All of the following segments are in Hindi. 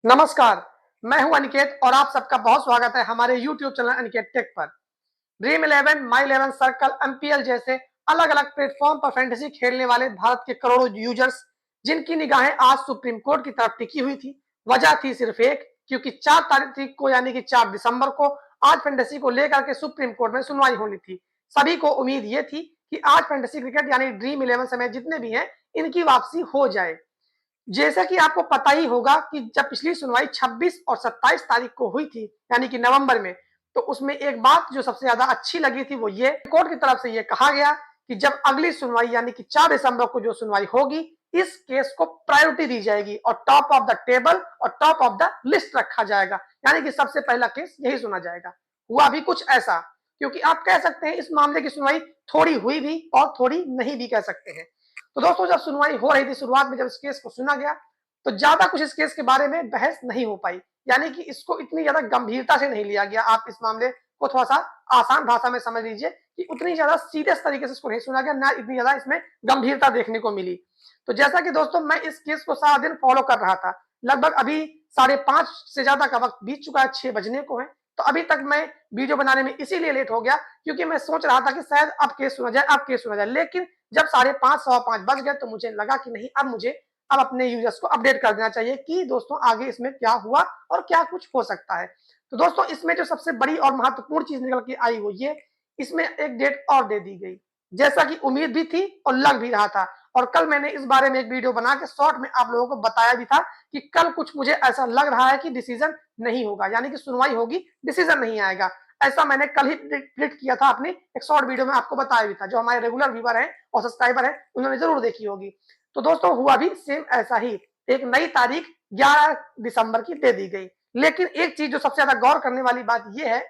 नमस्कार, मैं हूं अनिकेत और आप सबका बहुत स्वागत है हमारे YouTube चैनल अनिकेत टेक पर। ड्रीम 11, माई 11 सर्कल, एमपीएल जैसे अलग-अलग प्लेटफॉर्म पर फैंटेसी खेलने वाले भारत के करोड़ों यूजर्स जिनकी निगाहें आज सुप्रीम कोर्ट की तरफ टिकी हुई थी। वजह थी सिर्फ एक, क्योंकि 4 तारीख को यानी कि 4 दिसंबर को आज फैंटेसी को लेकर के सुप्रीम कोर्ट में सुनवाई होनी थी। सभी को उम्मीद ये थी कि आज फैंटेसी क्रिकेट यानी ड्रीम 11 समेत जितने भी हैं, इनकी वापसी हो जाए। जैसा कि आपको पता ही होगा कि जब पिछली सुनवाई 26 और 27 तारीख को हुई थी, यानी कि नवंबर में, तो उसमें एक बात जो सबसे ज्यादा अच्छी लगी थी वो ये, कोर्ट की तरफ से ये कहा गया कि जब अगली सुनवाई यानी कि 4 दिसंबर को जो सुनवाई होगी, इस केस को प्रायोरिटी दी जाएगी और टॉप ऑफ द टेबल और टॉप ऑफ द लिस्ट रखा जाएगा, यानी कि सबसे पहला केस यही सुना जाएगा। हुआ भी कुछ ऐसा, क्योंकि आप कह सकते हैं इस मामले की सुनवाई थोड़ी हुई भी और थोड़ी नहीं भी कह सकते हैं। तो दोस्तों, जब सुनवाई हो रही थी शुरुआत में, जब इस केस को सुना गया, तो ज्यादा कुछ इस केस के बारे में बहस नहीं हो पाई, यानी कि इसको इतनी ज्यादा गंभीरता से नहीं लिया गया। आप इस मामले को थोड़ा सा आसान भाषा में समझ लीजिए कि उतनी ज्यादा सीरियस तरीके से इसको नहीं सुना गया, ना इतनी ज्यादा इसमें गंभीरता देखने को मिली। तो जैसा कि दोस्तों, मैं इस केस को सारा दिन फॉलो कर रहा था। लगभग अभी 5:30 से ज्यादा का वक्त बीत चुका है, 6 बजने को है। तो अभी तक मैं वीडियो बनाने में इसीलिए लेट हो गया क्योंकि मैं सोच रहा था कि शायद अब केस सुना जाए, अब केस सुना जाए। लेकिन जब 5:30 5:15 बज गए तो मुझे लगा कि नहीं, अब अपने यूजर्स को अपडेट कर देना चाहिए कि दोस्तों आगे इसमें क्या हुआ और क्या कुछ हो सकता है। तो दोस्तों, इसमें जो सबसे बड़ी और महत्वपूर्ण चीज निकल के आई वो ये, इसमें एक डेट और दे दी गई, जैसा कि उम्मीद भी थी और लग भी रहा था। और कल मैंने इस बारे में एक वीडियो बना के शॉर्ट में आप लोगों को बताया भी था कि कल कुछ मुझे ऐसा लग रहा है कि डिसीजन नहीं होगा, यानी कि सुनवाई होगी, डिसीजन नहीं आएगा। ऐसा मैंने कल ही प्रिडिक्ट किया था अपनी एक शॉर्ट वीडियो में, आपको बताया भी था। जो हमारे रेगुलर व्यूअर हैं और सब्सक्राइबर हैं उन्होंने जरूर देखी होगी। तो दोस्तों, हुआ भी सेम ऐसा ही, एक नई तारीख 11 दिसंबर की दे दी गई। लेकिन एक चीज जो सबसे ज्यादा गौर करने वाली बात यह है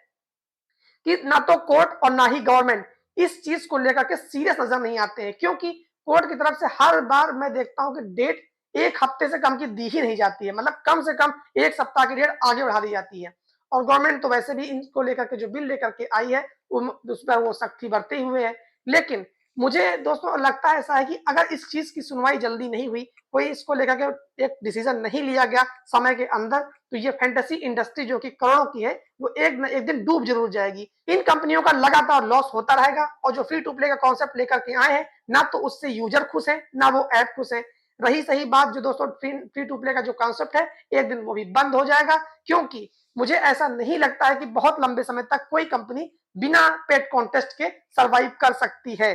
कि ना तो कोर्ट और ना ही गवर्नमेंट इस चीज को लेकर के सीरियस नजर नहीं आते हैं, क्योंकि कोर्ट की तरफ से हर बार मैं देखता हूं कि डेट एक हफ्ते से कम की दी ही नहीं जाती है, मतलब कम से कम एक सप्ताह की डेट आगे बढ़ा दी जाती है। और गवर्नमेंट तो वैसे भी इनको लेकर के जो बिल लेकर के आई है उस पर वो सख्ती बरते हुए है। लेकिन मुझे दोस्तों लगता है ऐसा है कि अगर इस चीज की सुनवाई जल्दी नहीं हुई, कोई इसको लेकर के एक डिसीजन नहीं लिया गया समय के अंदर, तो ये फैंटेसी इंडस्ट्री जो कि करोड़ों की है, वो एक न एक दिन डूब जरूर जाएगी। इन कंपनियों का लगातार लॉस होता रहेगा और जो फ्री टू प्ले का कॉन्सेप्ट लेकर के आए हैं, ना तो उससे यूजर खुश है ना वो ऐप खुश है। रही सही बात जो दोस्तों फ्री टू प्ले का जो कॉन्सेप्ट है, एक दिन वो भी बंद हो जाएगा, क्योंकि मुझे ऐसा नहीं लगता है कि बहुत लंबे समय तक कोई कंपनी बिना पेड कॉन्टेस्ट के सरवाइव कर सकती है।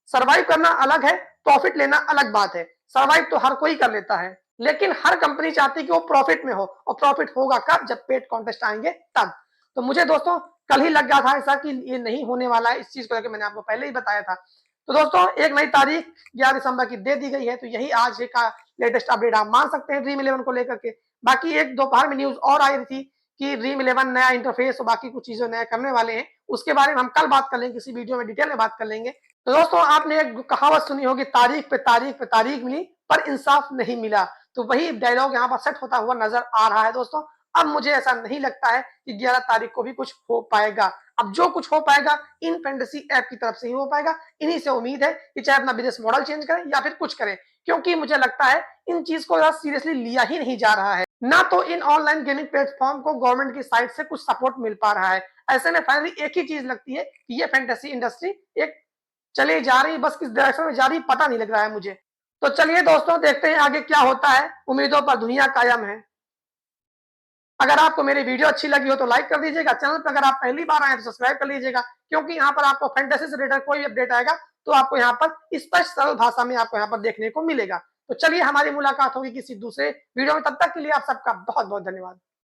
सरवाइव करना अलग है, प्रॉफिट लेना अलग बात है। सरवाइव तो हर कोई कर लेता है, लेकिन हर कंपनी चाहती है कि वो प्रॉफिट में हो, और प्रॉफिट होगा कब? जब पेड कॉन्टेस्ट आएंगे तब। तो मुझे दोस्तों कल ही लग गया था ऐसा कि ये नहीं होने वाला है। इस चीज को लेकर मैंने आपको पहले ही बताया था। तो दोस्तों, एक नई तारीख 11 दिसंबर की दे दी गई है, तो यही आज का लेटेस्ट अपडेट आप मान सकते हैं ड्रीम 11 को लेकर के। बाकी एक दोपहर में न्यूज और आई थी कि ड्रीम 11 नया इंटरफेस और बाकी कुछ चीजें नया करने वाले हैं। उसके बारे में हम कल बात कर लेंगे, किसी वीडियो में डिटेल में बात कर लेंगे। तो दोस्तों, आपने एक कहावत सुनी होगी, तारीख पे तारीख पे तारीख मिली पर इंसाफ नहीं मिला। तो वही डायलॉग यहाँ पर सेट होता हुआ नजर आ रहा है दोस्तों। अब मुझे ऐसा नहीं लगता है कि 11 तारीख को भी कुछ हो पाएगा। अब जो कुछ हो पाएगा इन फैंटेसी ऐप की तरफ से ही हो पाएगा। इन्हीं से उम्मीद है कि चाहे अपना बिजनेस मॉडल चेंज करें या फिर कुछ करें, क्योंकि मुझे लगता है इन चीज को सीरियसली लिया ही नहीं जा रहा है। ना तो इन ऑनलाइन गेमिंग प्लेटफॉर्म को गवर्नमेंट की साइड से कुछ सपोर्ट मिल पा रहा है। ऐसे में फाइनली एक ही चीज लगती है कि ये फैंटेसी इंडस्ट्री एक चले जा रही, बस किस डायरेक्शन में जा रही पता नहीं लग रहा है मुझे। तो चलिए दोस्तों, देखते हैं आगे क्या होता है। उम्मीदों पर दुनिया कायम है। अगर आपको मेरी वीडियो अच्छी लगी हो तो लाइक कर दीजिएगा। चैनल पर अगर आप पहली बार आए तो सब्सक्राइब कर लीजिएगा, क्योंकि यहाँ पर आपको फैंटेसी से रिलेटेड कोई भी अपडेट आएगा तो आपको यहाँ पर स्पष्ट सरल भाषा में आपको यहाँ पर देखने को मिलेगा। तो चलिए, हमारी मुलाकात होगी किसी दूसरे वीडियो में। तब तक के लिए आप सबका बहुत बहुत धन्यवाद।